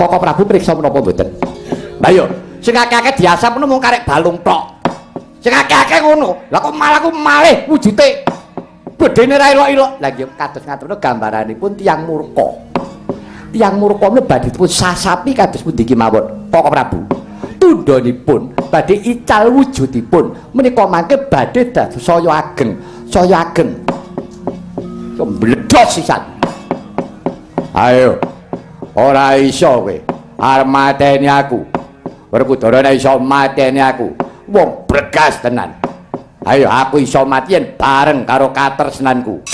Koko Prabu priksa menapa mboten? Lah yo, sing akeh-akeh diasap ngono mung karek balung tok. Sing akeh-akeh ngono. Lah kok malah ku malih wujude bedene ra ilok-ilok. Lah nggih kados ngaturna gambaranipun tiyang murka. Tiyang murka menika badhe dipun sasapi kados pundi kemawon Koko Prabu. Tundhanipun badhe ical wujudipun menika mangke badhe dados saya ageng. Saya ageng. Mbledhos sisan. Ayo. Ora iso kowe arep mateni aku. Werkudara nek iso mateni aku. Wong bregas tenan. Ayo aku iso mati yen bareng karo katresnanku.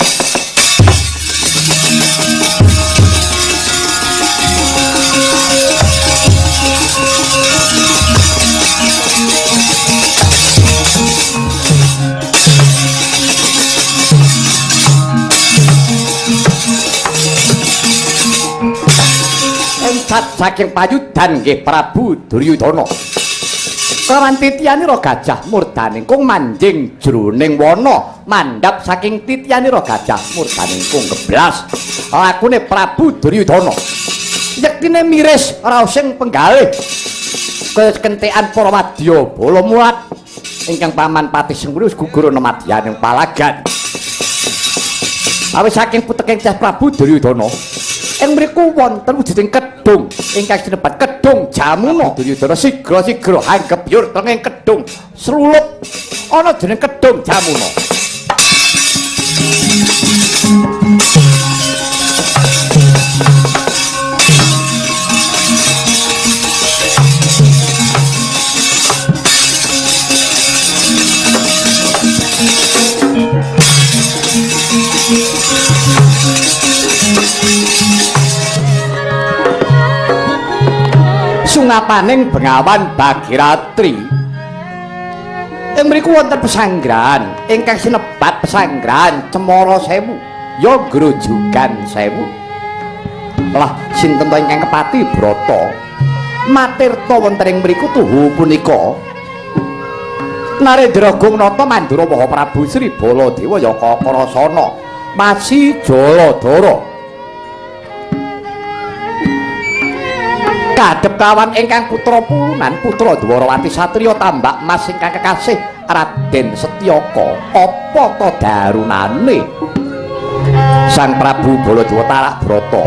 Saking payudan nggih Prabu Duryudana. Kawan titiyanira gajah murdaningkung manjing jroning wana mandhap saking titiyanira gajah murdaningkung geblas. Lakune Prabu Duryudana. Yektine miris raos sing penggalih kekentekan para wadya bala mulat ingkang paman Patih Sengkuni wis gugur ana madyaning palagan. Awit saking puteking Cah Prabu Duryudana ing mriku wonten wujuding kedung ingkang sinebat kedung Jamuna. Duryudana sigra-sigra hanggep yur tenging kedung srulup ana jeneng kedung Jamuna. Sungapaning Bengawan Bagiratri ing mriku wonten pesanggrahan ingkang sinebat pesanggrahan Cemara Sewu ya Grojogan Sewu. Lah sinten to ingkang kepati Brata matirta wonten ing mriku tuhu punika Narendra Gungnata Mandura Maha Prabu Sri Baladewa Yaka Krasana Masi Jaladara kadhep kawan ingkang putra pulunan putra Dwarawati satriya tambak mas ingkang kekasih Raden Setyaka apa to darunane Sang Prabu Baladewa Tarak Brata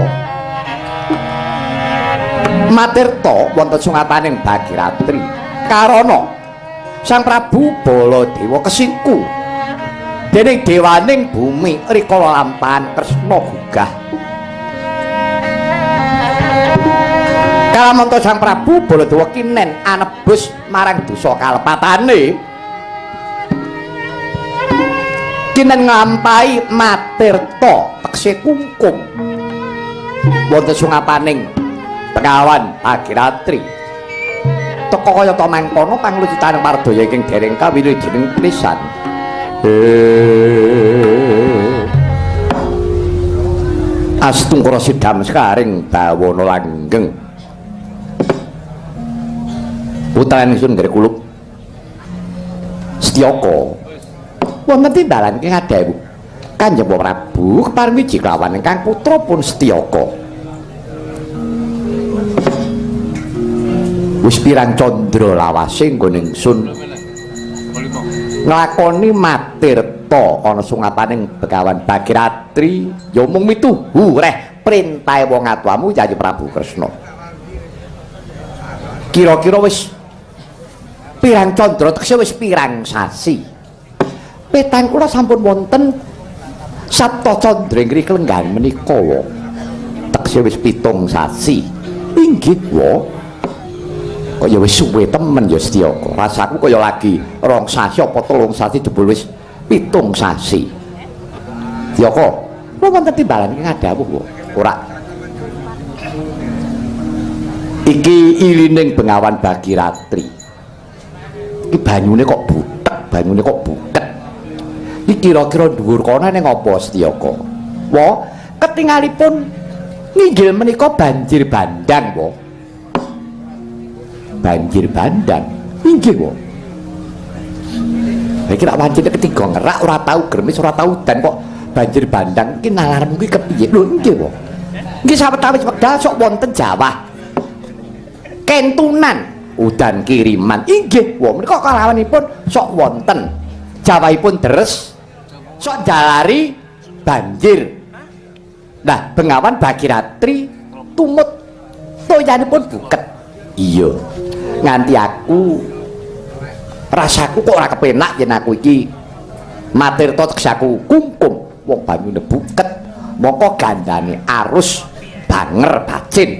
matirta wonten sungapaning Bagiratri karana Sang Prabu Baladewa kesingku dening dewaning bumi rikala lampahan Kresna gugah. Kalamonto Sang Prabu Baladewa kinen anebus marang dosa kalepatane kinen nglampahi matirta tekse kungkum wonten sungapaning Bengawan Bagiratri teka kaya ta mangkono panglucutaning Mardaya ing dereng kawilujeneng pisan. Astungkara sidam sekaring bawana langgeng putrane ingsun nggih kulub Setyaka wonten tindalan ing ngadhewu Kanjeng Prabu keparing wiji kelawan ingkang putra pun Setyaka wis pirang candra lawase nggone ingsun nglakoni matirta ana sungapaning Bengawan Bagiratri ya mung mituhu reh printahe wong atuwamu Yayi Prabu Kresna. Kira-kira wis pirang candra tekse wis pirang sasi petang kula sampun wonten sapta candra ing klenggan menika wa tekse wis 7 sasi inggih wa kaya wis suwe temen ya Setyaka rasaku kaya lagi 2 sasi apa 3 sasi jebul wis 7 sasi Setyaka kula wonten timbalan ing ngadhawuh ora iki ilining Bengawan Bagiratri iki banyune kok buket iki kira-kira dhuwur kono ning apa Setyaka wa ketingalipun nginggil menika banjir bandang wa banjir bandang inggih wa iki nek wancine ketiga ngerak ora tau gremis ora tau udan kok banjir bandang iki nalarmu iki kepiye lho inggih wa nggih sawetawis wekdal sok wonten jawah kentunan udan kiriman inggih wah menika kalawanipun sok wonten jawahipun deres sok jalari banjir. Nah Bengawan Bagiratri tumut toyanipun buket. Iya nganti aku rasaku kok ora kepenak yen aku iki matirta teksaku kungkum wong banyune buket moko gandane arus banger bacin.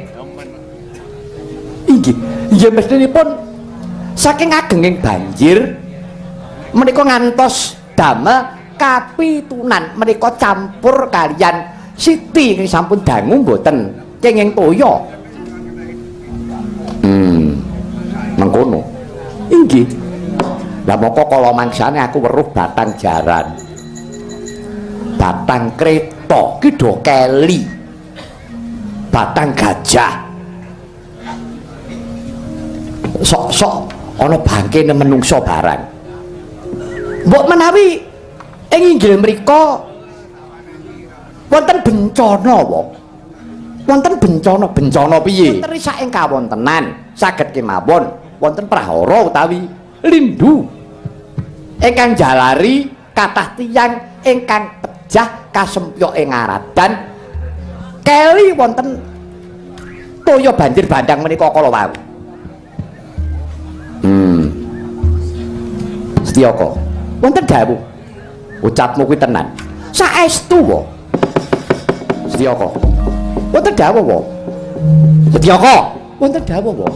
Inggih iya mestinipun saking agenging banjir menika ngantos damel kapitunan menika campur kalian Siti ing sampun dangu mboten kenging toya. Mengkono. Inggih. Lah moko kala mangsane aku weruh batang jaran. Batang kreta ki do keli. Batang gajah. Sok-sok ana bangkene menungso barang. Mbok menawi ing inggil mriku wonten bencana wong. Wonten bencana piye? Wonten risak ing kawontenan saged kemawon wonten prahara utawi lindu ingkang jalari kathah tiyang ingkang pejah kasempyok ing aradan keli wonten toya banjir bandang menika kala wau. Setyaka wonten dawuh ucapmu kuwi tenan saestu wae. Setyaka wonten dawuh wae. Setyaka wonten dawuh wae.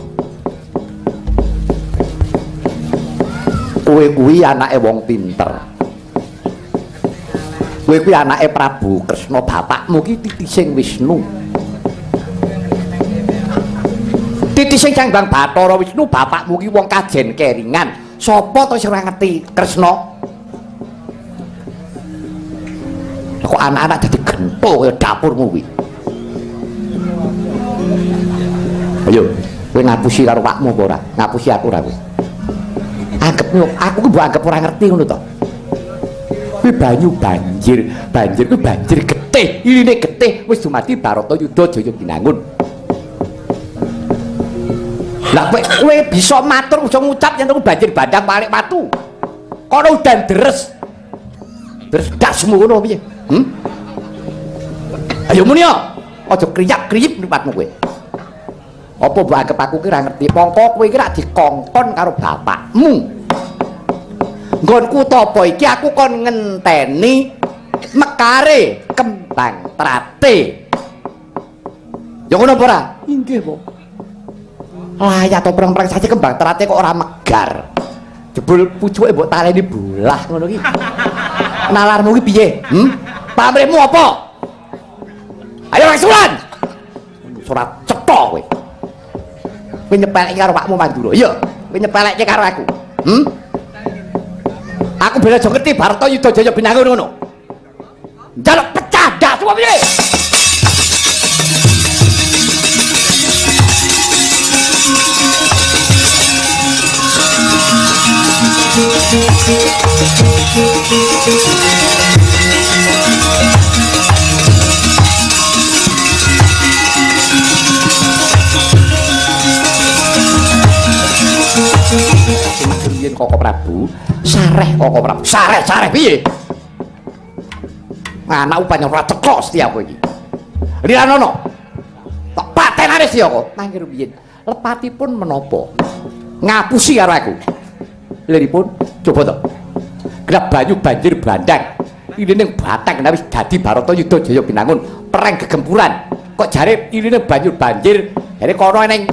Kowe kuwi anake wong pinter. Kowe kuwi anake Prabu Kresna bapakmu ki titising Wisnu. Titising Canggang Bathara Wisnu bapakmu ki wong kajen keringan. Sapa to sing ora ngerti Kresna? Kok anak-anak dadi gento kaya dapurmu kuwi. Ayo, kowe ngapusi karo pakmu apa ora? Ngapusi aku ora kowe. Anggepmu aku ku mbok anggap ora ngerti ngono to. Kuwi banyu banjir kuwi banjir getih, iline getih wis dumadi Baratayuda Jaya Binangun. Lah kowe bisa matur bisa ngucap yen banjir bandang balik watu. Kono udan deres. Deres dasmu ngono piye? Ayo muni yo. Aja kriyak-kriyip mripatmu kowe. Apa mbok anggap aku ki ora ngerti? Mongko kowe iki rak dikongkon karo bapakmu. Nggonku topo iki aku kon ngenteni mekare kembang trate. Ya ngono apa ora? Inggih, Po. Layak to perang-perang saja kembang trate kok ora megar. Jebul pucuke mbok taleni bolah ngono ki. Nalarmu ki piye? Pamrihmu apa? Ayo Wangsulan. Surat cetha kowe. Kowe nyepeleki karo pakmu Mandura. Iya, kowe nyepeleki karo aku. Aku bela aja ngerti Baratayuda Jaya Binangun ngono. Njaluk pecah dak semua piye? Yen Koko Prabu, sareh Koko Prabu. Sareh piye? Anak upane ora cekok setiap kowe iki. Riranono. Tak patenane Setyaka. Mangke rumiyin. Lepatipun menapa? Ngapusi karo aku. Liripun coba to. Gelap banyu banjir bandang. Ini ning batang wis dadi Baratayuda Jaya Binangun perang gegempuran. Kok jare ini banyu banjir, jare kono ning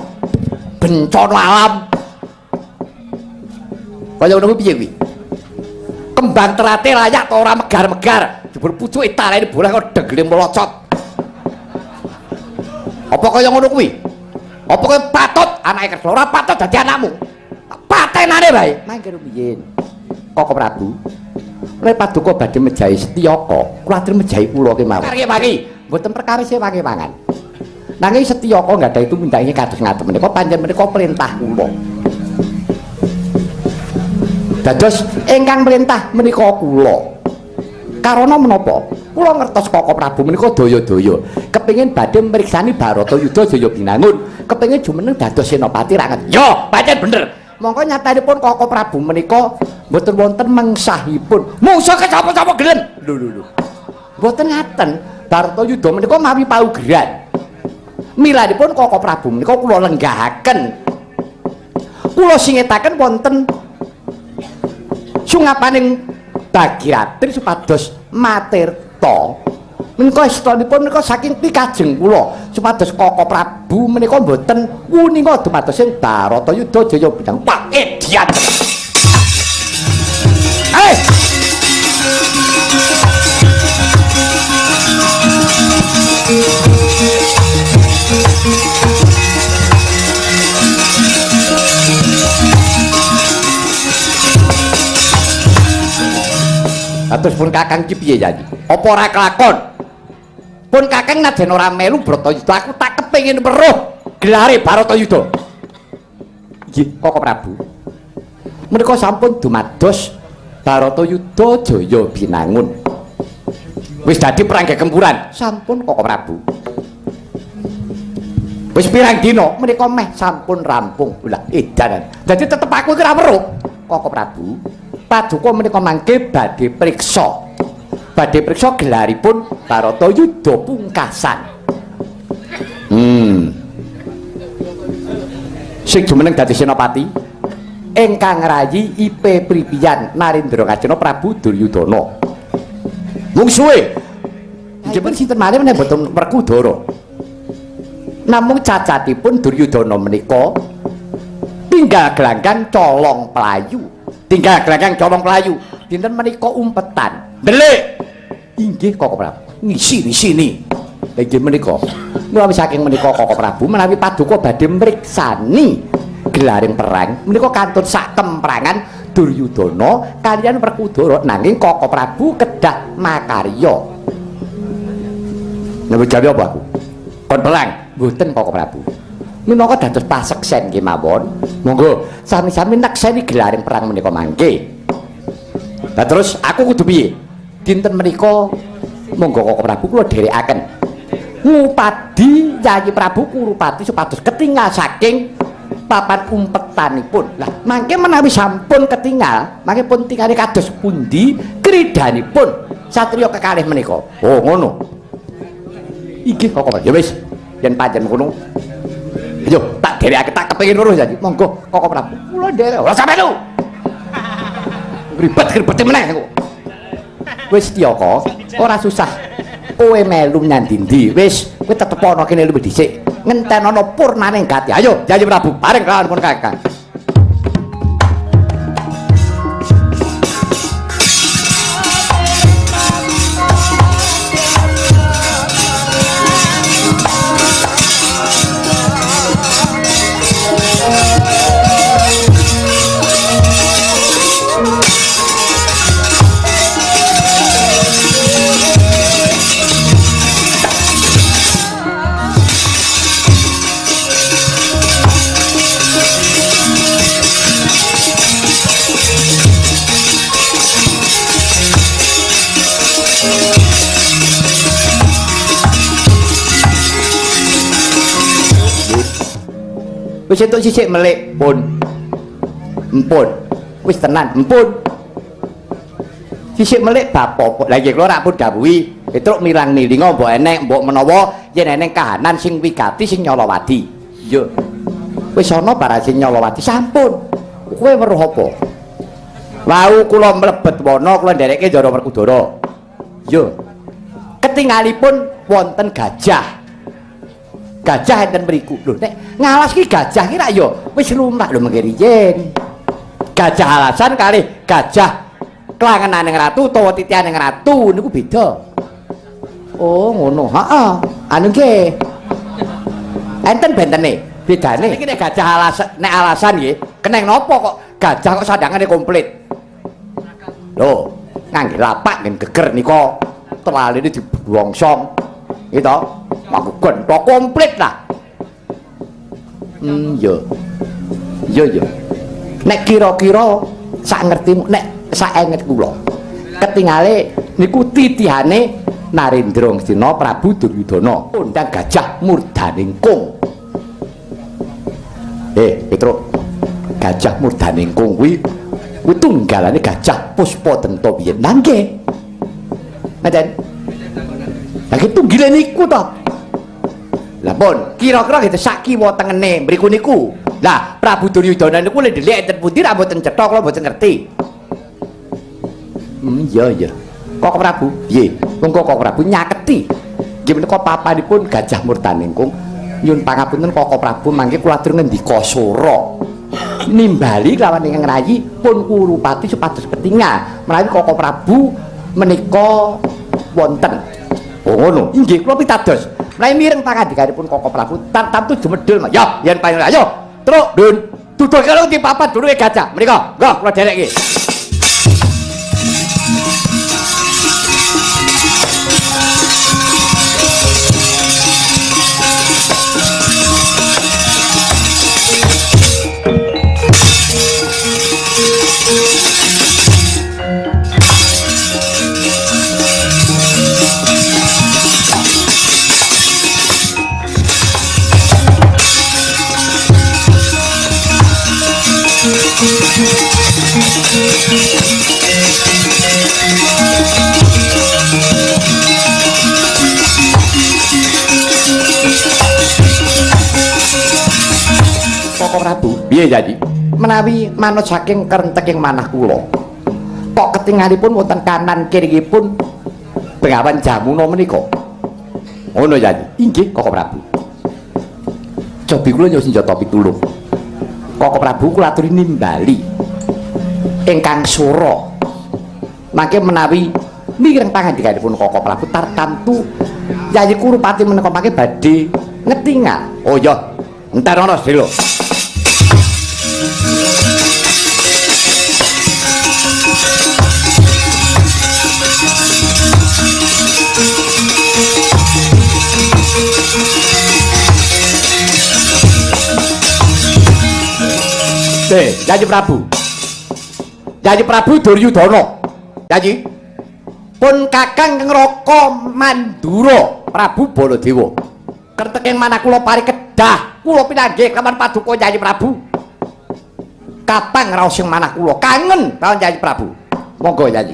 bencana alam. Kaya ngono piye kuwi? Kembang trate layak ta ora megar-megar. Jebul pucuke taleni bolah kok degele melocot. Apa kaya ngono kuwi? Apa kowe patut anake Kresna ora patut dadi anakmu? Patenane bae. Mangke rumiyin. Koko Prabu. Nek paduka badhe mejahi Setyaka, kuwatir mejahi kula kemawon. Karya-wangi, mboten perkawis wangi mangan. Nanging Setyaka nggadahi tumindake kados ngaten menika panjenengan menika perintah kula. Dados ingkang perintah menika kula. Karana menapa? Kula ngertos Koko Prabu menika daya-daya kepengin badhe mriksani Baratayuda Jaya Binangun kepengin jumeneng dados senopati ra ngerti. Yo, pancen bener. Mongko nyatanipun Koko Prabu menika mboten wonten mengsahipun. Mungsuh sapa-sapa gelen. Lho. Mboten ngaten. Bartayuda menika mawi paugeran. Milanipun Koko Prabu menika kula lenggahaken. Kula singetaken wonten sungapaning Bagiyatri supados matirta. Menika estunipun menika saking pikajeng kula supados Koko Prabu menika mboten wuninga dumados ing Baratayuda Jaya Bintang. Pak Edian. Atus pun Kakang ki piye jadi? Apa ora kelakon? Pun Kakang najan ora melu Bratayuda, aku tak kepengin weruh gelare Baratayuda. Nggih, Koko Prabu. Menika sampun dumados Baratayuda Jaya Binangun. Wis dadi perang gempuran. Sampun Koko Prabu. Wis pirang dina menika meh sampun rampung. Lah edan. Dadi tetep aku iki ora weruh Koko Prabu. Paduka menika mangke badhe priksa. Badhe priksa gelaripun Baratayuda pungkasan. Sing jumeneng dadi senopati ingkang rayi IP Pripiyan Narendra Kajana Prabu Duryudana. Mungsuhe inggih pun sinten malih menawi boten Werkudara. Namung cacatipun Duryudana menika tinggal gelanggang colong pelayu. Tinggal gelanggang colong pelayu. Dinten menika umpetan. Ndelik. Inggih Koko Prabu. Ngisi di sini. Inggih menika. Menawi saking menika Koko Prabu menawi paduka badhe mriksani gelaring perang menika kantun sak kemprangan Duryudana kaliyan Werkudara nanging Koko Prabu kedah makarya. Napa gawe apa aku? Kon perang mboten Koko Prabu. Minangka dados paseksen kemawon. Monggo sami-sami nekseni gelaring perang menika mangke. Lah terus aku kudu piye? Dinten menika monggo Koko Prabu kula dherekaken. Ngupadi Yayi Prabu Kurupati supados ketingal saking papan umpetanipun. Lah mangke menawi sampun ketingal, mangke pun tinggali kados pundi kridanipun satriya kekalih menika. Oh ngono. Inggih Koko Prabu. Ya wis, yen pancen ngono. Ayo tak dherekake tak kepengin weruh Yayi. Monggo Koko Prabu. Kula nderek. Ora sampe lu. Ribet-ribet meneh kok. Wis Tiyaka, ora susah. Kowe melu nyandindi. Wis, kowe tetep ana kene luwih dhisik. Ngentenono purnaning gati. Ayo, Yayi Prabu, bareng kelawan pun Kakang. Wis entuk sisik melik pun. Empun. Wis tenan, empun. Sisik melik bapak. Lah nggih kula rak pun dawuhi, etruk mirang nilinga mbok enek, mbok menawa yen eneng kahanan sing wigati sing nyolowati. Yo. Wis ana barang sing nyolowati sampun. Kowe weruh apa? Wau kula mlebet wana kula nderekke Ndara Werkudara. Yo. Ketingalipun wonten gajah. Gajah enten mriku. Lho nek ngalas ki gajah ki rak ya wis lumrah lho mengke riyen. Gajah alasan kalih gajah klangenaning ratu utawa titihaning ratu niku beda. Oh ngono. Heeh. Anu nggih. Enten bentene. Bedane iki nek gajah alasan nggih, keneng napa kok gajah kok sandangane komplit. Lho, ngangge lapak ngen geger nika telaline dibongsong. Gitu. Aku gontok komplit lah. Yo. Yo. Nek kira-kira sak ngertimu, nek sak enget kula. Ketingale niku titihane Narendra Ngastina Prabu Duryudana undang gajah murdaning kung. Petruk. Gajah Murdaningkung kuwi tunggalane Gajah Puspatenta biyen. Nggih. Ngaten. Lagi tunggile niku to. Lah pun, kira-kira gitu sak kiwa tengene mriku niku. Lah Prabu Duryudana niku lek delik enten pundi ra mboten cetha kula mboten ngerti. Iya. Kok Prabu? Piye? Monggo Kok Prabu nyaketi. Nggih menika papanipun Gajah Murdaningkung. Nyun pangapunten Kok Prabu mangke kula atur ngendika sura. Nimbali lawan ingkang rayi pun Kurupati supados ketingal menawi Kok Prabu menika wonten. Oh ngono. Inggih kula pitados. Menawi mireng pangandikanipun Kok Prabu tamtu jumedhul. Ya, yen panjenengan ayo. Truk, Dun. Duduh kalau di papat dulu Gajah. Menika. Nggih, kula dereki. Kok Prabu, piye jadi? Menawi manut saking kerenteking manah kula. Kok ketingalipun wonten kanan kiripun Bengawan Jamuna menika. Ngono jadi. Inggih Kok Prabu. Cobi kula nyuwun senjata pitulung. Kok Prabu kula aturi nimbali ingkang sura. Mangke menawi mireng pangandikanipun Kok Prabu tartamtu Yayi Kurupati menika mangke badhe ngetingal. Oh ya, entar ana sedelo. Yayi Prabu. Yayi Prabu Duryudana. Yayi pun Kakang Ngraka Mandura Prabu Baladewa. Kerteking manah kula parikedah, kula pinanggih kawan paduka Yayi Prabu. Kapang raos sing manah kula kangen kaliyan Yayi Prabu. Monggo Yayi.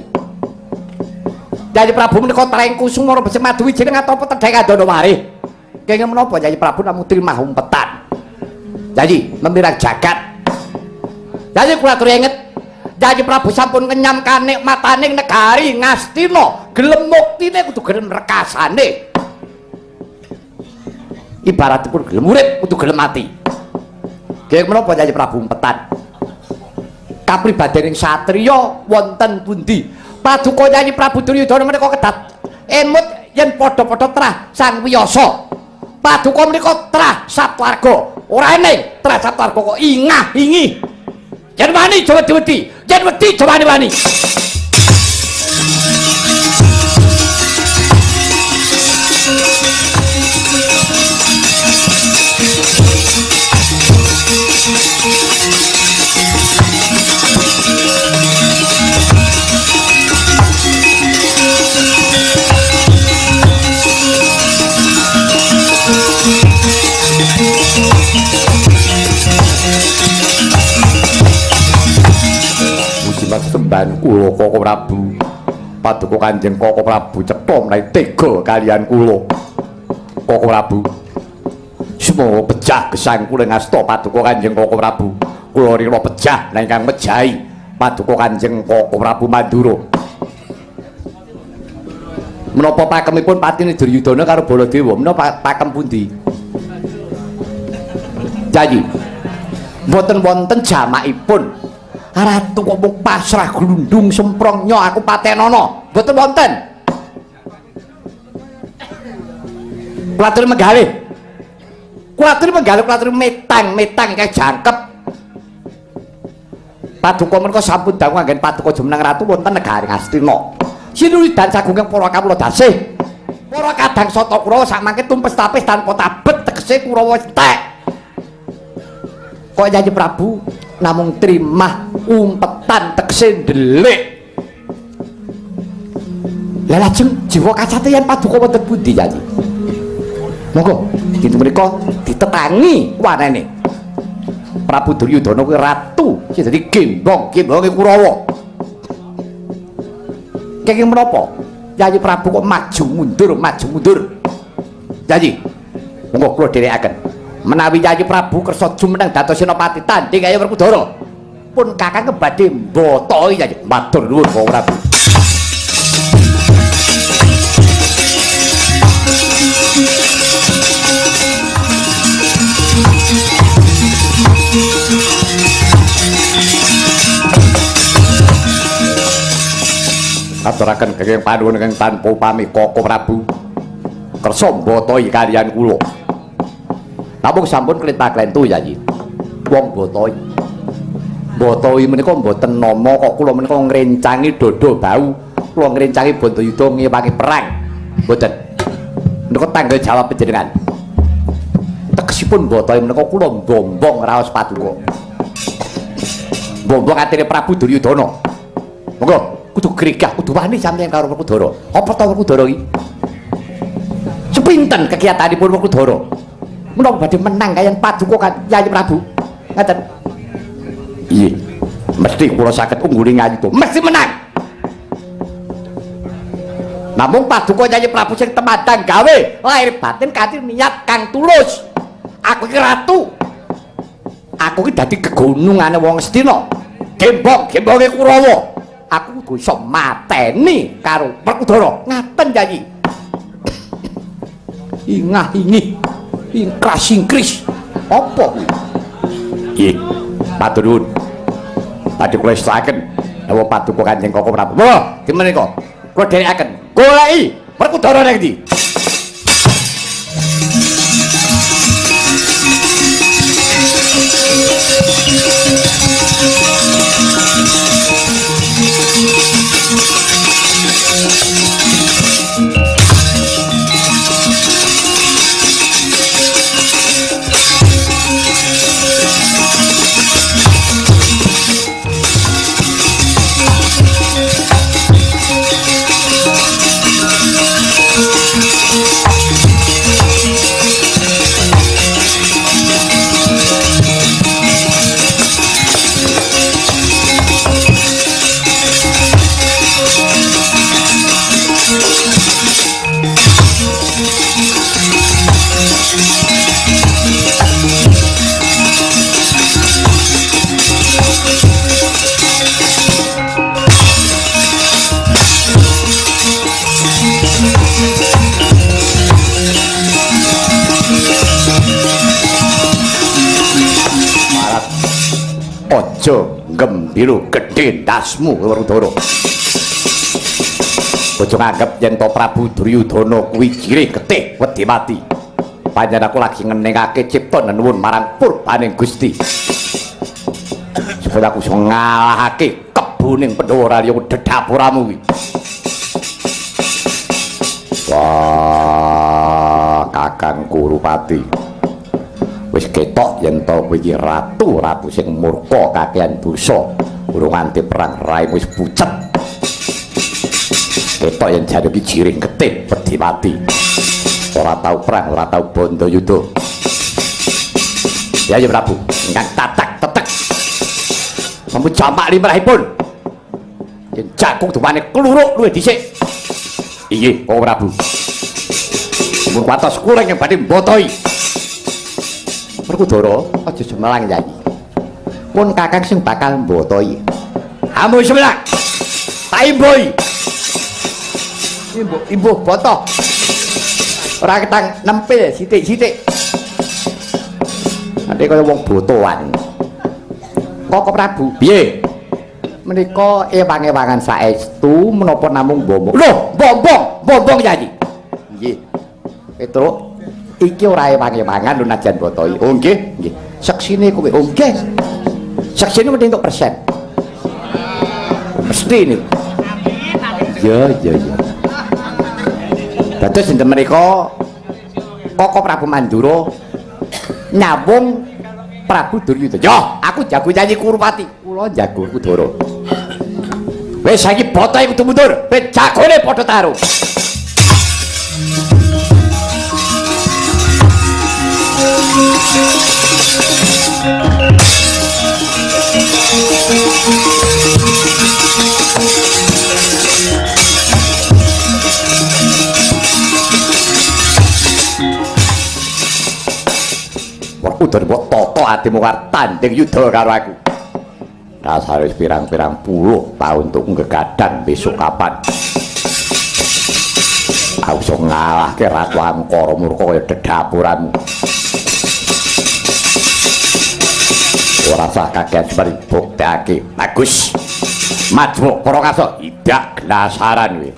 Yayi Prabu menika trengku sumara becik maduwi jeneng atapa tedhek andana warih. Kenging menapa Yayi Prabu namung trimah umpetan. Yayi memirang jagat. Yayi kula aturi inget Yayi Prabu sampun kenyam kanikmataning negari Ngastina, gelem muktine kudu gelem rekasane. Ibaratipun gelem urip kudu gelem mati. Nggih menapa Yayi Prabu umpetan? Kapribadening satriya wonten pundi? Paduka Yayi Prabu Duryudana menika kedat emut yen padha-padha trah Sang Wiyasa. Paduka menika trah Saptwarga. Ora ening trah Saptwarga kok ingah-ingi. Yen wani Jawa wedi, yen wedi Jawa wani. Semban kula Kok Prabu. Paduka Kanjeng Kok Prabu cetha menawi tega kaliyan kula. Kok Prabu. Sumono pejah gesang kula ngasta Paduka Kanjeng Kok Prabu. Kula rira pejah ingkang mejahi Paduka Kanjeng Kok Prabu Mandura. Menapa pakemipun Patine Duryudana karo Baladewa? Menapa pakem pundi? Yayi. Mboten wonten jamakipun. Ratu kok mung pasrah glundung semprong nyo aku patenana. Mboten wonten. Kula aturi menggalih. Kula aturi metang ingkang jangkep. Paduka menika sampun dangu anggen paduka jumeneng ratu wonten negari Ngastina. Sinulidan sagunging para kawula dasih. Para kadang sata Kurawa sakmangke tumpes tapis tanpa tabet tegese Kurawa entek. Kok Yayi Prabu namung trimah umpetan tegese ndelik. Lah lajeng jiwa kacateyan paduka wonten pundi Yayi? Monggo dinten menika ditetangi wanene. Prabu Duryudana kuwi ratu sing dadi gembonge Kurawa. Kenging menapa? Yayi Prabu kok maju mundur. Yayi, monggo kula dherekaken. Menawi Yayi Prabu kersa jumeneng dados senopati tandhing kaya Werkudara, pun Kakang badhe mbotohi Yayi. Matur nuwun Bapak Prabu. Aturaken kenging panuwun ingkang tanpa upami Koko Prabu kersa mbotohi kaliyan kula. Namung sampun klentah-klentu Yayi. Wong mbotohi menika mboten nama kok kula menika ngrencangi dodo bau, kula ngrencangi Bantayuda ngewangi perang. Mboten. Menika tanggung jawab panjenengan. Tegesipun mbotohi menika kula mbombong raos paduka. Mbombong atine Prabu Duryudana. Monggo kudu gregah, kudu wani sampeyan karo Werkudara. Apa ta Werkudara iki? Sepinten kegiatanipun Werkudara? Menapa badhe menang kaliyan paduka kan Yayi Prabu? Ngaten. Iya. Mesti kula saged ungguli ngayuda. Mesti menang. Namung paduka Yayi Prabu sing temadang gawe lahir batin kanthi niat kang tulus. Aku iki ratu. Aku iki dadi gegunungane wong Astina. Gembonge Kurawa. Aku kudu iso mateni karo Werkudara. Ngaten Yayi. Ingah-ingih, ingkras-ingkris. Apa kuwi? Nggih, matur nuwun. Badhe kula istirahaken dawa paduka Kanjeng Koko Prabu. Wah, dimenika kula dherekaken. Goleki Werkudara ning ndi? Aja gembira gedhe ndasmu Werkudara. Aja nganggep yen to Prabu Duryudana kuwi jirih getih wedi mati. Panjenengan aku lagi ngeningake cipta nuwun marang purbaning Gusti. Supaya aku iso ngalahake kebuning Pandhawa Ralya dedapuramu kuwi. Wah, Kakang Kurupati. Wis ketok yen to kowe iki ratu sing murka kakehan dosa urung nganti perang raimu wis pucet. Ketok yen jane iki jiring getih wedi mati. Ora tau perang, ora tau Bantayuda. Yayi Prabu, ingkang tatak-tetek. Sampun jamak limrahipun. Yen jakung dumane kluruk luwih dhisik. Inggih, Koko Prabu. Mun watos kula ing badhe mbotohi. Werkudara aja semelang Yayi. Pun Kakang sing bakal mbotohi. Amun semelang. Tak imboi. Imbuh botoh. Ora ketang nempil sithik-sithik. Ate kaya wong botohan. Koko Prabu, piye? Menika ewang-ewangan saestu menapa namung bombong. Lho, bombong Yayi. Nggih. Petruk iki ora ewang-ewangan lho najan botohi. Oh nggih, nggih. Seksine kowe. Oh nggih. Seksine mesti entuk persen. Mesti niku. Ya. Dados dinten menika Koko Prabu Mandura nyambung Prabu Duryudana. Yo, aku jago Yayi Kurupati. Kula jago Werkudara. Wis saiki botohe kudu mundur. Wis jagone padha tarung. Thank you. Udah mbok toto atimu karo tanding yuda karo aku. Dasar wis pirang-pirang puluh tahun untuk ngegadang besok kapan. Aku iso ngalahke Ratu Angkara Murka kaya dedapuranmu. Ora usah kaget sebari buktekake. Bagus. Maju para kaso idak glasaran kuwi.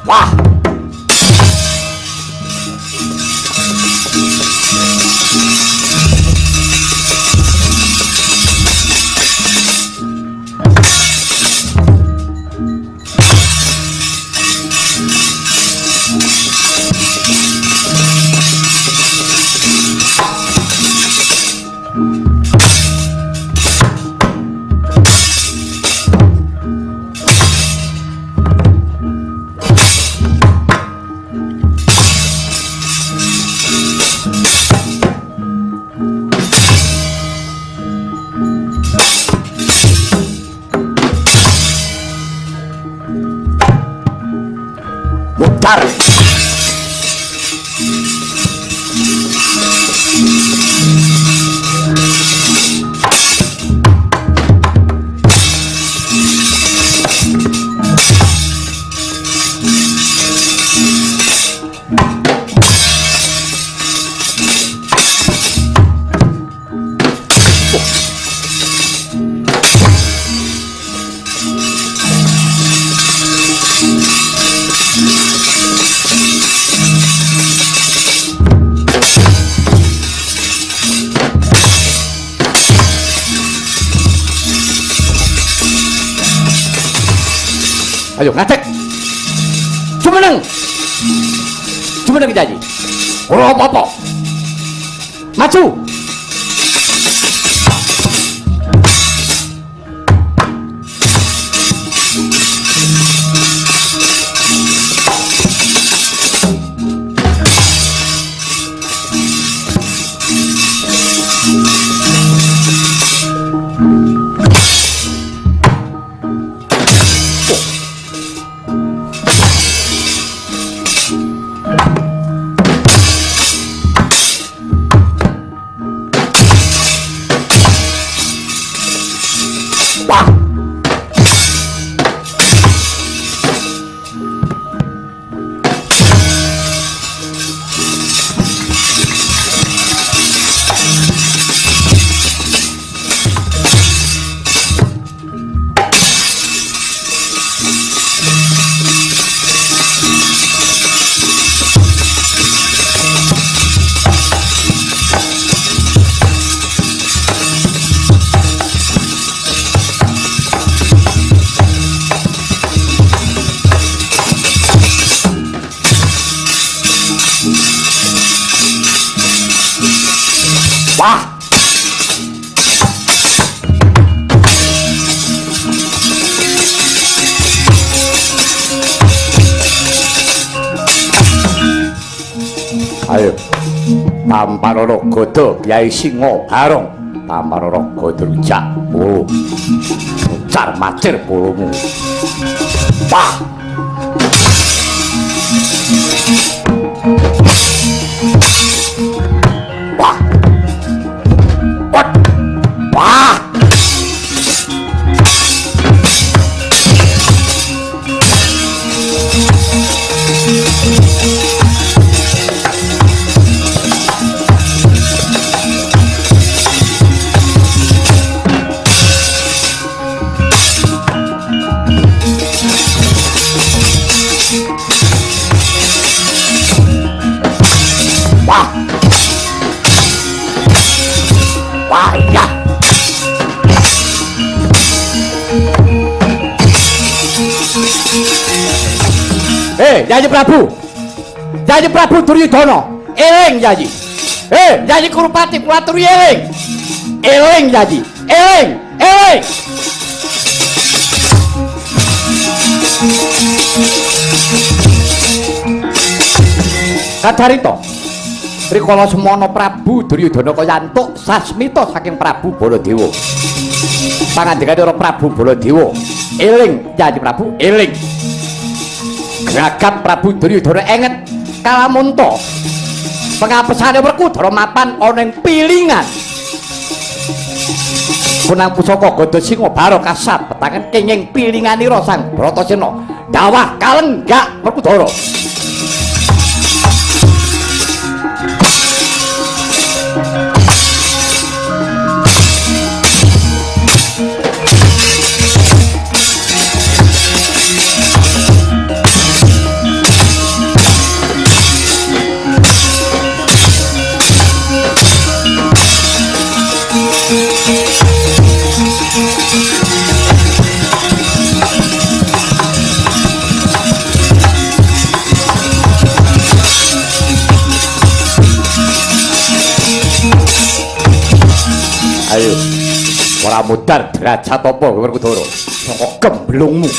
Wah. Mutar. Ayo ngadeg. Jumeneng. Jumeneng janji. Ora apa-apa. Maju. Wah. Ayo. Pamparara Gada Kyai Singa Barong. Pamparara Gada Rujak. Oh. Ucar macir bolomu. Wah. Wah. What? Wah. Wah. Wah, ya. Janji Prabu. Janji Prabu Duryudana. Eling janji. Janji Kurupati kula aturi eling. Eling janji. Eling, eling. Kadarita rikala semana Prabu Duryudana kaya antuk sasmita saking Prabu Baladewa. Pangandikane ora Prabu Baladewa, eling Nyai Prabu, eling. Gragap Prabu Duryudana enget kalamunta. Pengapesane Werkudara mapan ana ing pilingan. Kunang pusaka Gada Singa baro kasabetangen kenging pilinganira Sang Bratasena. Dawah kalenggak Werkudara. Ayo, ora mudar derajat apa Werkudara saka gemblungmu,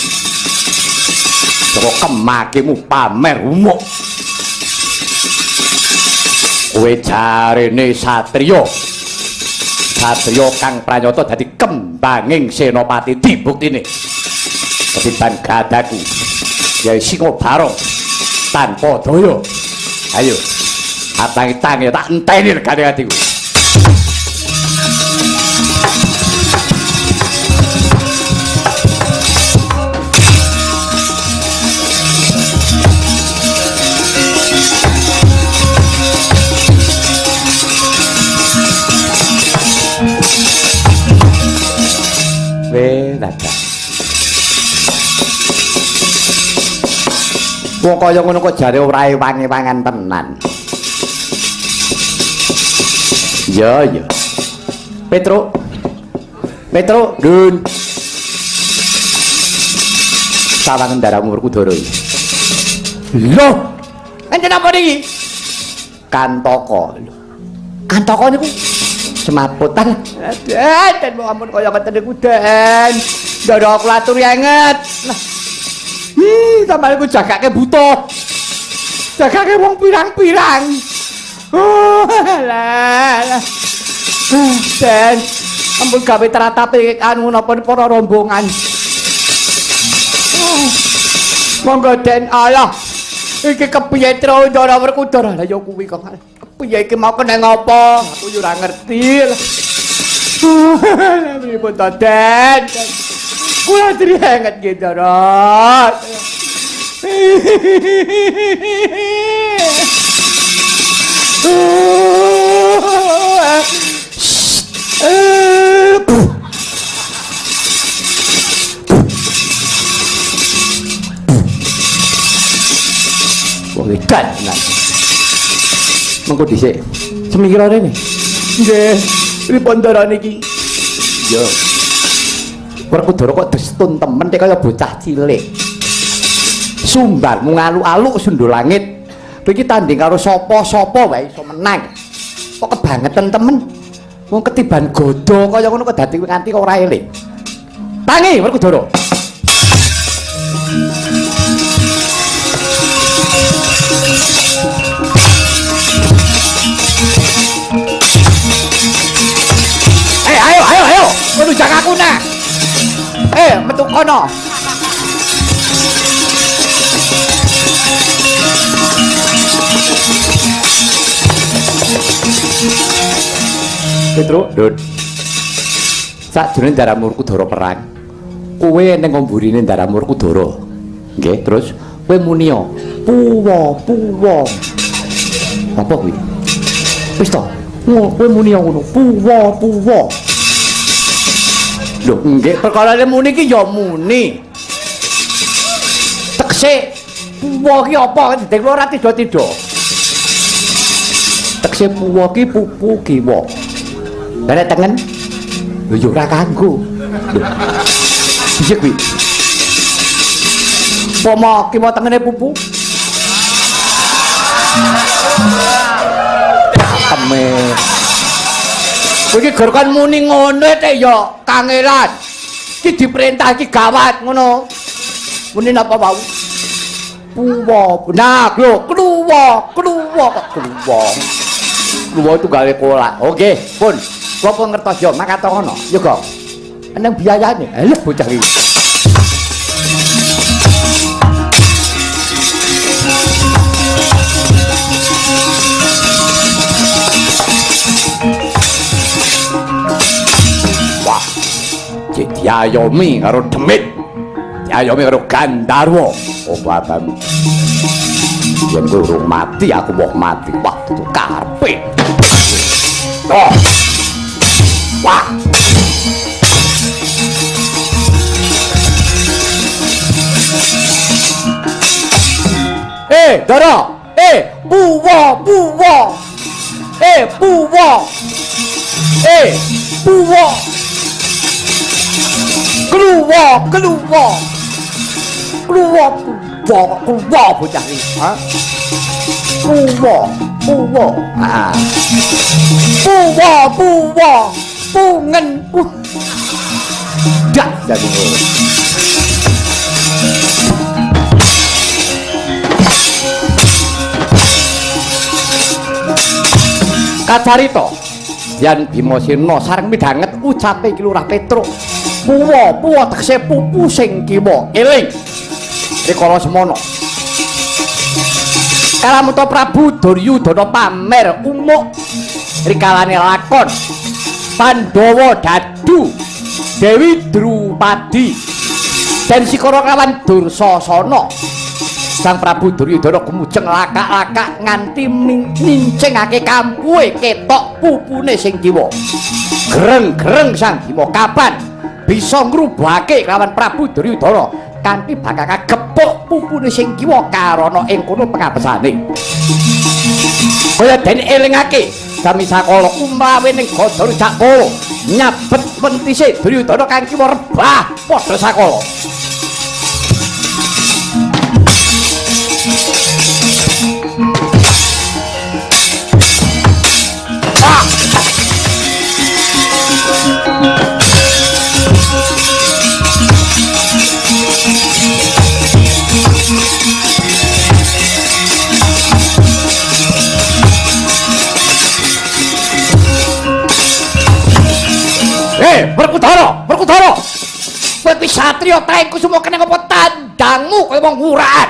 saka kemakimu pamer umuk. Kowe jarene satriya kang pranyata dadi kembanging senopati dibuktine ketiban gadaku Yai Singa Barong tanpa daya. Ayo, atang-tangi tak enteni regane atiku. Dadah. Wong kaya ngono kok jare ora wangi-wangan tenan. Ya, ya. Petro. Petro, Dun. Sawangen daramu Werkudara iki. Lho, enten apa niki? Kantaka. Kantaka niku semaputan. Den ampun kaya ngeten niku Den. Ndara aku atur anget. Lah. Sampeyan ku jagake buta. Jagake wong pirang-pirang. Oh, lah. Den, ampun gawe tratape anu napa para rombongan. Monggo Den Allah. Iki kepiye Tru Ndara Werkudara? Lah ya kuwi kok. Kepiye iki mau kena ngapa? Aku yo ora ngerti. Lah pripun to Den? Kula dirianget nggih Ndara. Wong edan lan. Mengko dhisik. Semikira rene. Nggih, pripun Ndara niki? Yo. Werkudara kok destun temen kaya bocah cilik. Sumbarmu ngaluk-aluk sundul langit. Iki tanding karo sapa-sapa wae iso menang. Kok kebangetan temen. Wong ketiban godo kaya ngono kok dadi nganti kok ora eling. Tangi Werkudara. Ayo. Menujak aku nah. Metu kono. Petro, Dun. Sakjroning Ndaramu Werkudara perang, kowe ning ngomburine Ndaramu Werkudara. Nggih, terus kowe muni puwa. Apa kuwi? Wis to. Kowe muni ngono, puwa. Lho, nggih, perkara muni iki ya muni. Tekse puwa ki apa? Dadi ora tida-tida. Tekse puwa ki pupu kiwa. Lah nek tengen lho yo ora kanggo. Piye kuwi? Pomo kiwa tengene pupu. Teme. Iki gorkan muni ngono teh ya kangelan. Iki diperintah iki gawat ngono. Muni napa wau? Puwa. Nah, lho, kluwa itu gawe kolak. Oke, pun. Kula pun ngertos yo makaten ngono. Yo, Kok. Eneng biayane. Lha bocah iki. Wah. Cek diayomi karo demit. Diayomi karo Gandarwa. Obatan. Yen kowe urung mati aku mau mati. Wah, itu karpet. Oh. Wah. Dara. Buwa. Buwa. Keluar bocah iki. Ha? Buwa. Ah. Buwa. Pungen. Dak jadi. Kacarita Yan Bima Sirna sareng midhanget ucape iki Lurah Petruk. Puwa tegese pupu sing kiwa. Eling. Rikala semana. Kalamuta Prabu Duryudana pamer umuk rikalane lakon Pandhawa Dadu Dewi Drupadi dan Sikara kawan Dursasana. Sang Prabu Duryudana kumujeng lakak-lakak nganti nincengake kampuhe ketok pupune sing kiwa. Greng-greng Sang Bima kapan bisa ngrubuhake lawan Prabu Duryudana kanthi bakal kagepuk pupune sing kiwa karana ing kono pengabesane. Kaya den elingake sami sakala umrawe ning Gadar Jakala nyabet pentise Duryudana kang kiwa rebah padha sakala. Werkudara. Kowe kuwi satriya taengku semua kena apa tandangmu kaya wong wuraan.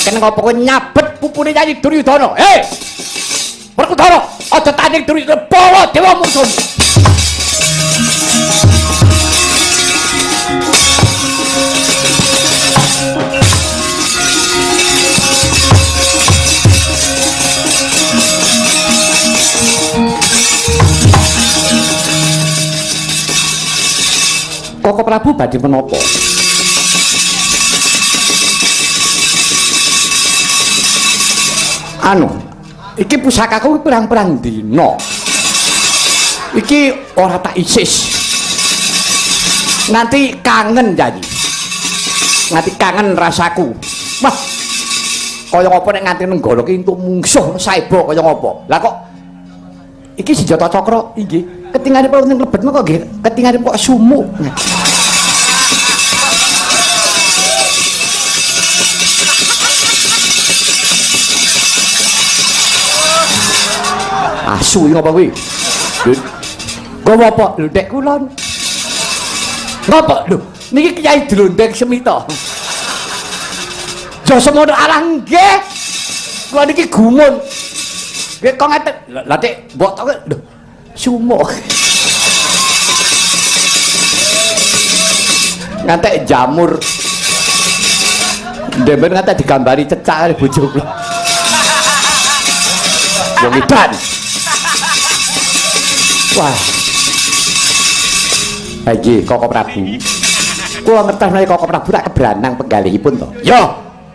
Kena apa kowe nyabet pupune Nyai Duryudana. Werkudara, aja tanding Duryudana bawa dewa musuh. Koko Prabu badhe menapa? Iki pusakaku pirang-pirang dina. Iki ora tak isis. Nganti kangen jadi. Nganti kangen rasaku. Wah. Kaya apa nek nganti nenggara ki entuk mungsuh saeba kaya apa? Lah kok iki senjata cakra inggih. Ketingane kok ning lebetmu kok nggih ketingane kok sumuk. Asu iki apa kuwi? Gowo apa? Lho Dek kulon. Ngapa? Lho, niki Kyai Dlondeng Semita. Jo semono alah nggih. Kula niki gumun. Nggih kok ngeten. Lah Dek, mbok tok lho. Sumo. Ngantek jamur. Demben ngantek digambari cecak karo bojo kula. Wong edan. Wah. Iki Koko Prabu. Kula ngertos menawi Koko Prabu tak keberanang penggalihipun to. Yo,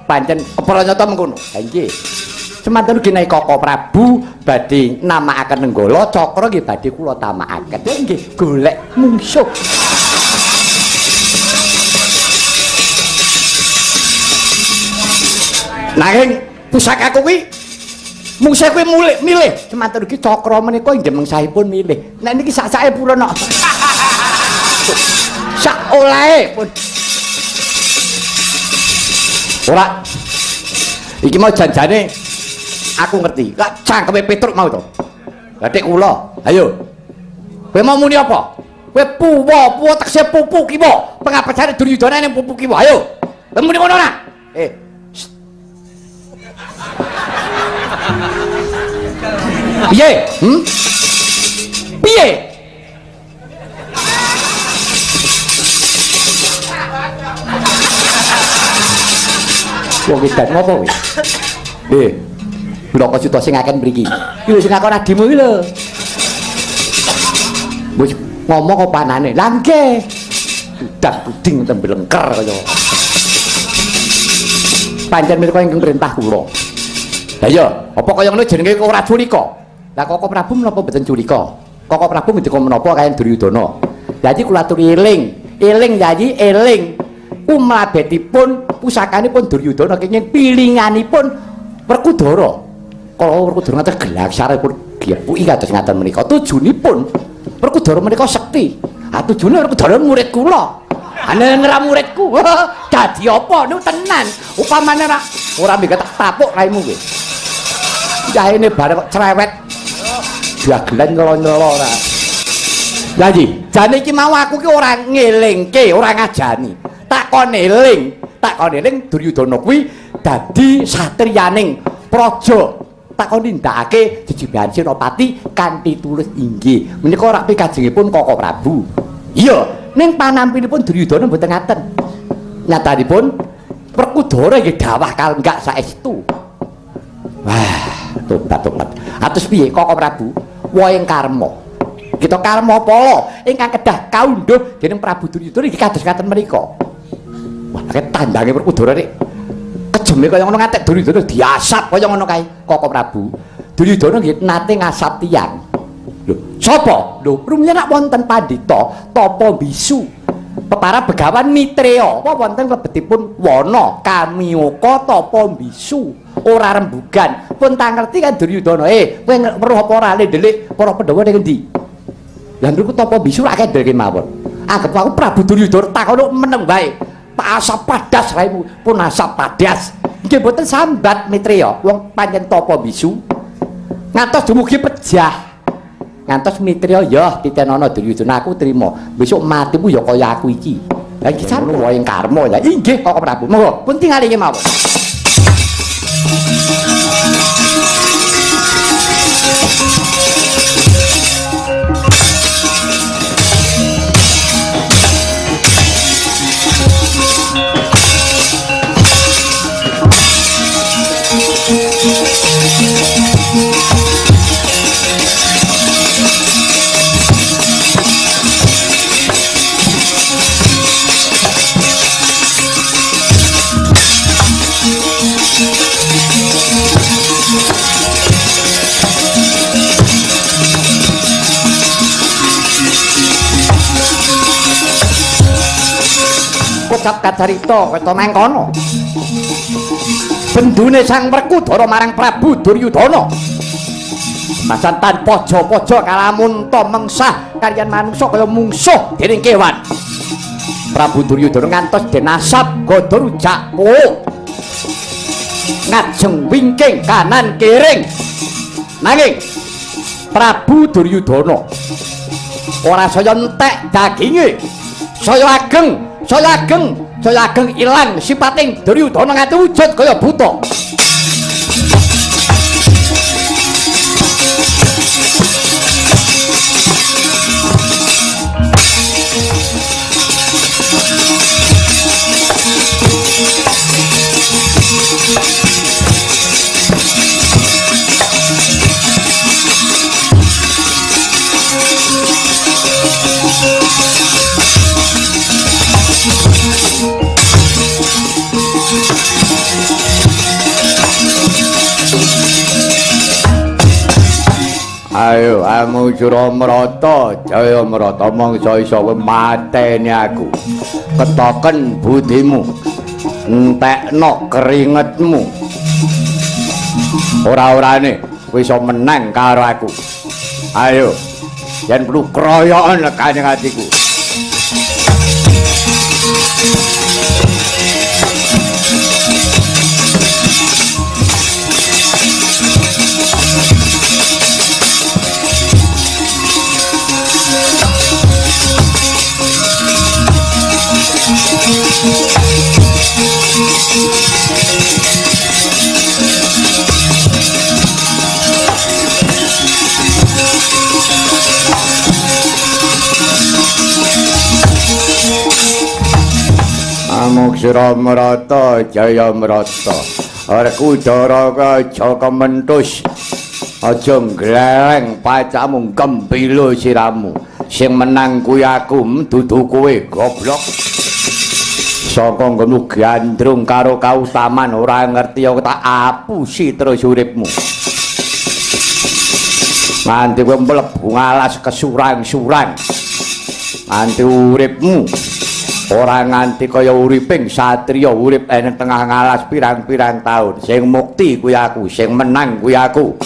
pancen kepranyata mengkono. Ha nggih. Semanten ugi nek Koko Prabu badhe namakaken nenggala cakra nggih badhe kula tamakaken. Nggih, golek mungsuh. Nanging pusakaku kuwi Mungsuh kowe milih. Semanten iki cakra menika inggih mengsahipun milih. Nek niki sak-sake purana. Sak olahe pun. Ora. Iki mau janjane aku ngerti. Kak cangkeme Petruk mau to. Lah kula, ayo. Kowe mau muni apa? Kowe puwa tekse pupu kiwa. Pengapesane Duryudana ning pupu kiwa. Ayo. Kowe muni ngono ora? Piye? Piye? Wong edan ngopo kowe? Blok Cita sing aken mriki. Iki lho sing ngakon adimu iki lho. Wis ngomong kok panane. Lah nggih. Udan puding tembe lengker kaya. Pancen menika ingkang perintah kula. Lah iya, apa kaya ngono jenenge ora curika? Lah Koko Prabu menapa mboten curika? Koko Prabu ngendika menapa kaliyan Duryudana? Dadi kula aturi eling Yayi eling. Kumlabetipun pusakanipun Duryudana kenging pilinganipun Werkudara. Kala Werkudara ngaten gelaksaripun diapuki kados ngaten menika. Tujunipun Werkudara menika sekti. Tujune Werkudara murid kula. Ana ngra muridku. Dadi apa niku tenan. Upamane ora minggat tapuk raimu kowe. Yahene bareng kok cerewet. Dagelan nyelo-nyelo ora. Lah iki, jane iki mau aku ki ora ngelingke, ora ngajani. Takon eling Duryudana kuwi dadi satriyaning praja. Takon nindakake jejebahan Senopati kanthi tulus inggih. Menika ora pikajengipun Koko Prabu. Iya, ning panampilipun Duryudana mboten ngaten. Nyatanipun Werkudara nggih dawah kalenggak saestu. Wah, tobat. Atus piye Koko Prabu? Wohing karma. Kita karma pala ingkang kedah kaundhuh dening Prabu Duryudana iki kados ngaten menika. Wah, nek tandange Werkudara nek kejeme kaya ngono ngatek Duryudana diasap kaya ngono kae Koko Prabu. Duryudana nggih nate ngasap tiyang. Lho, sapa? Lho, rumiyin nak wonten pandhita Tapa Bisu. Pepara Begawan Mitreya. Apa wonten klebetipun wana Kamiyaka Tapa Bisu. Ora rembugan. Pun tak ngerti kan Duryudana. Kowe weruh apa ora ndelik para Pandhawa ning endi? Lah mriku Tapa Bisu ra kendel kemawon. Anggep aku Prabu Duryudana takono meneng wae. Tak asap padas raimu pun asap padas. Nggih mboten sambat Mitreya. Wong pancen Tapa Bisu. Ngantos dumugi pejah. Ngantos Mitreya ya titenana Duryudana aku trima. Besok matimu ya kaya aku iki. Lah iki sampe wae karma ya. Inggih Koko Prabu. Monggo pun tingali kemawon. Kocap kacarita kata mangkono. Bendune Sang Werkudara marang Prabu Duryudana. Masan tan pojo-pojo kalamun to mengsah kaliyan manungsa kaya mungsuh dening kewan. Prabu Duryudana ngantos denasap gada rujak ngajeng wingking kanan kiring. Nanging Prabu Duryudana ora saya entek daginge. Saya ageng ilang sipating Duryudana nganti wujud kaya buta. Ayo, amu Suramrata, Jayamrata mangsa isa mateni aku. Ketoken budimu, entekno keringetmu. Ora-orane kowe iso menang karo aku. Ayo. Yen perlu kroyokan lekane atiku. Amoksara merata jaya merata arku dara aja kementus aja gleleng pacamu gembilo siramu sing menang kuwi aku dudu kowe goblok saka nggonmu gandrung karo kautaman ora ngerti ya tak apusi terus uripmu nganti kowe mlebu ngalas kesurang-surang nganti uripmu ora nganti kaya uriping satriya urip ing tengah ngalas pirang-pirang taun sing mukti kuwi aku sing menang kuwi aku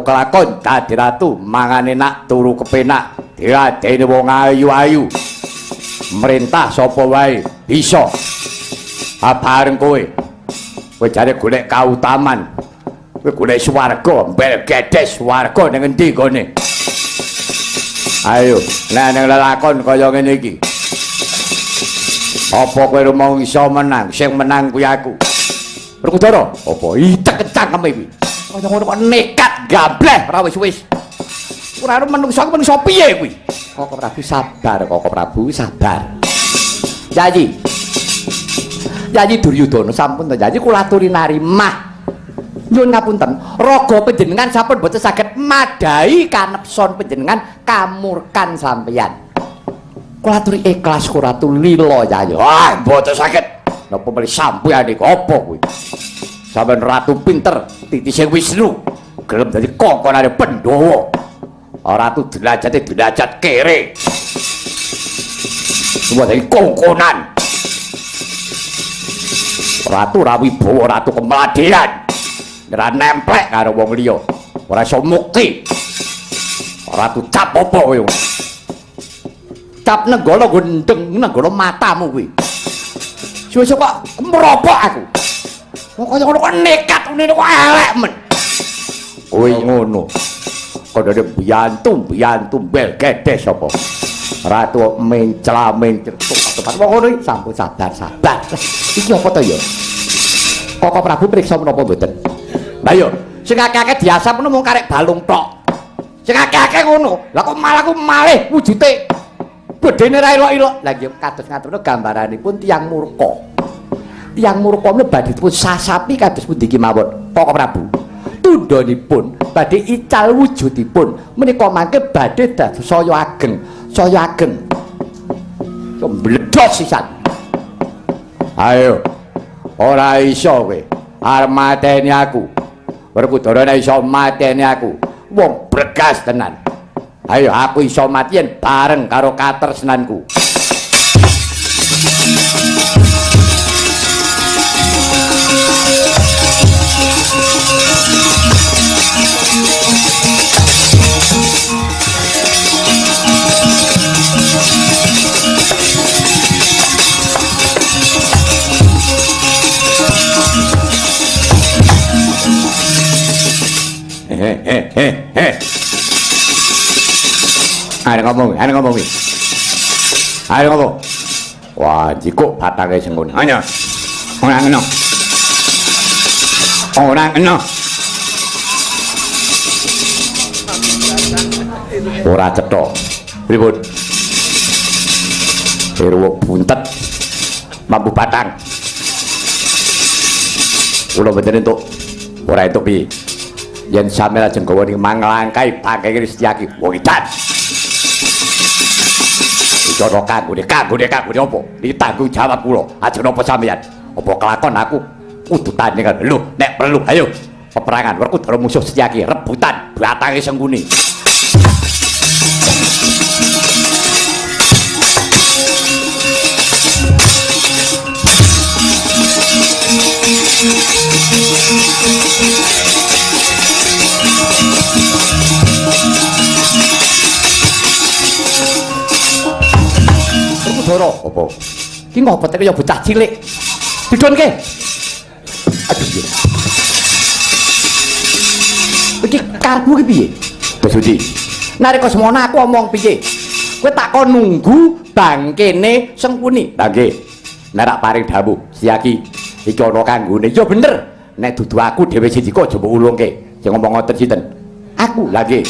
kelakon dadi ratu mangan enak turu kepenak diladeni wong ayu-ayu merintah sapa wae bisa bareng kowe jare golek kautaman kowe golek swarga mbel gedes swarga ning endi gone ayo nek ning lelakon kaya ngene iki apa kowe mau iso menang sing menang kuwi aku Werkudara apa itek-etek keme iki kaya ngono kok nekat gableh ora wis ora menungso menungso piye kuwi Koko Prabu sabar Koko Prabu sabar Yayi Duryudana sampun to Yayi kula aturi narimah nyuwun ngapunten raga panjenengan sampun boten saged madai kanepson panjenengan kamurkan sampeyan kula aturi ikhlas kuratu lila Yayi ah mboten saged napa meli sampeyan iki apa kuwi sampeyan ratu pinter titising Wisnu gelem dadi kokonane Pandhawa ratu derajate derajat kere semua dari kongkonan ratu rawibawa ratu kemeladean ora nemplek karo wong liya ora iso mukti ratu cap apa kowe cap nenggala gendeng nenggala matamu kuwi suwe-suwe kok meropok aku kaya ngono kok nekat ngene kok elek men kowe ngono kok dadi biyantu bel gedes apa ratu mencela-mencetuk tepat wong ngono iki sampun sabar iki apa to ya Koko Prabu priksa menapa mboten lha yo sing akeh-akeh diasap ngono mung karek balung tok sing akeh-akeh ngono lha kok malah ku malih wujute bedene ra elok-elok lha nggih kados ngaturna gambaranipun tiyang murka menika badhe dipun sasapi kados pundi iki mawon Koko Prabu tundhanipun badhe ical wujudipun menika mangke badhe dados saya ageng mbledhos sisan ayo ora iso kowe arep mateni aku Werkudara nek iso mateni aku wong bregas tenan ayo aku iso mati yen bareng karo katresnanku Ayo ngomong. Wah, jikuk batange sing ngono. Ayo. Ora ngono. Ora cetha. Pripun? Irwa buntet. Mampu batang. Kula mboten entuk. Ora entuk piye? Yen sampeyan ajeng gawa ning manglangkai bangke Kristiaki wong edan. Cara kanggone apa? Iki tanggung jawab kula. Ajeng napa sampeyan? Apa kelakon aku kudu tandingan. Lho, nek perlu ayo peperangan Werkudara musuh Setyaki rebutan batange Sengkuni. Werkudara. Apa? Ki ngopo teh kaya bocah cilik. Didonke. Aduh. Iki karepmu ki piye? Besuti. Nalika semana aku omong piye? Kowe tak kon nunggu bangkene Sengkuni. Lah nggih. Nek rak paring dawuh, Siaki iki ana kanggone. Ya bener. Nek dudu aku dhewe siji kok aja mbok ulungke. Sing ngomong ngoten sinten? Aku. Lah nggih.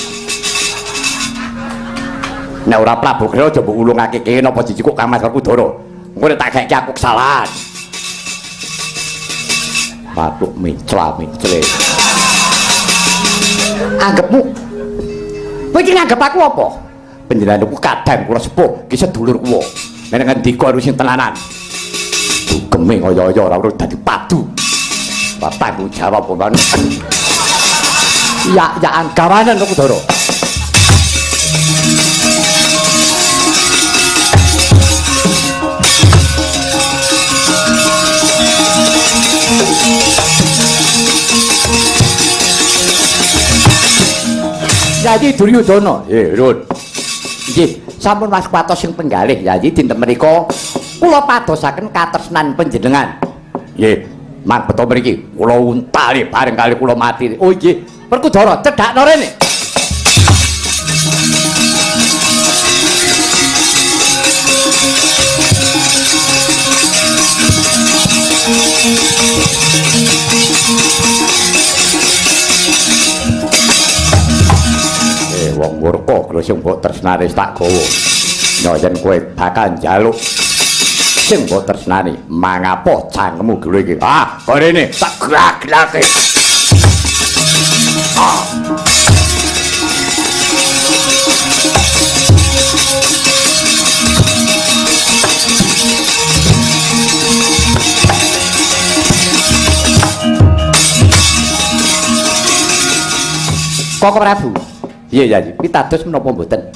Nek ora Prabu Grena aja mbok ulungake kene napa siji kok Kang Mas Werkudara. Engko nek tak gaeke aku kesalahan. Patuk mencla-mencle. Anggepmu kowe iki nganggep aku apa? Panjenenganku kadang kula sepuh, ki sedulur kuwi. Nek ngendika sing tenanan. Dugeme kaya-kaya ora urut dadi padu. Tanggung jawab apa? Ya anggawanen Werkudara. Jadi Duryudana, Run. Nggih, sampun waspatos sing penggalih. Jadi dinten menika kula padosaken katresnan panjenengan. Nggih, mang beto mriki kula untali bareng kali kula mati. Oh nggih, Werkudara cedhakno rene. Wong murka karo sing mbok tresnani tak gawa. Nyen kowe bakal njaluk sing mbok tresnani, mangapa cangkemmu gelo iki? Ah, kok rene tak gerak-gerake. Ah. Kok Prabu? Iya ya, pitados menapa mboten?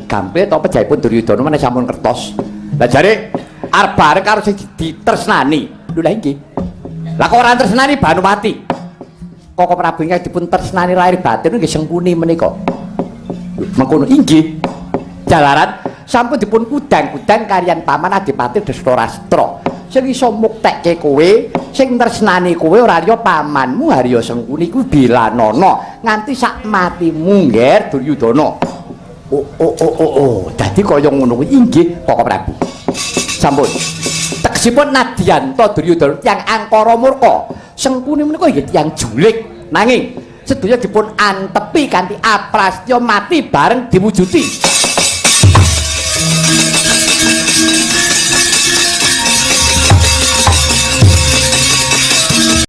Gampil to pejahipun Duryudana meneh sampun kertos. Lah jare arep bareng karo sing ditresnani. Lho lha nggih. Lah kok ora tresnani Banumati? Kok Prabu ingkang dipun tresnani lahir batin nggih Sengkuni menika. Mengkono inggih. Jalaran sampun dipun kudang-kudang kaliyan Paman Adipati Dastarastra. Sing iso muktekke kowe, sing tresnani kowe ora liya pamanmu Harya Sengkuni kuwi Bilanana nganti sak matimu ngger Duryudana. Oh, dadi kaya ngono kuwi inggih Koko Prabu. Sampun. Tegesipun Nadyanto Duryudana tiyang angkara murka. Sengkuni menika nggih tiyang julik nanging sedaya dipun antepi kanthi aprastya mati bareng diwujuti.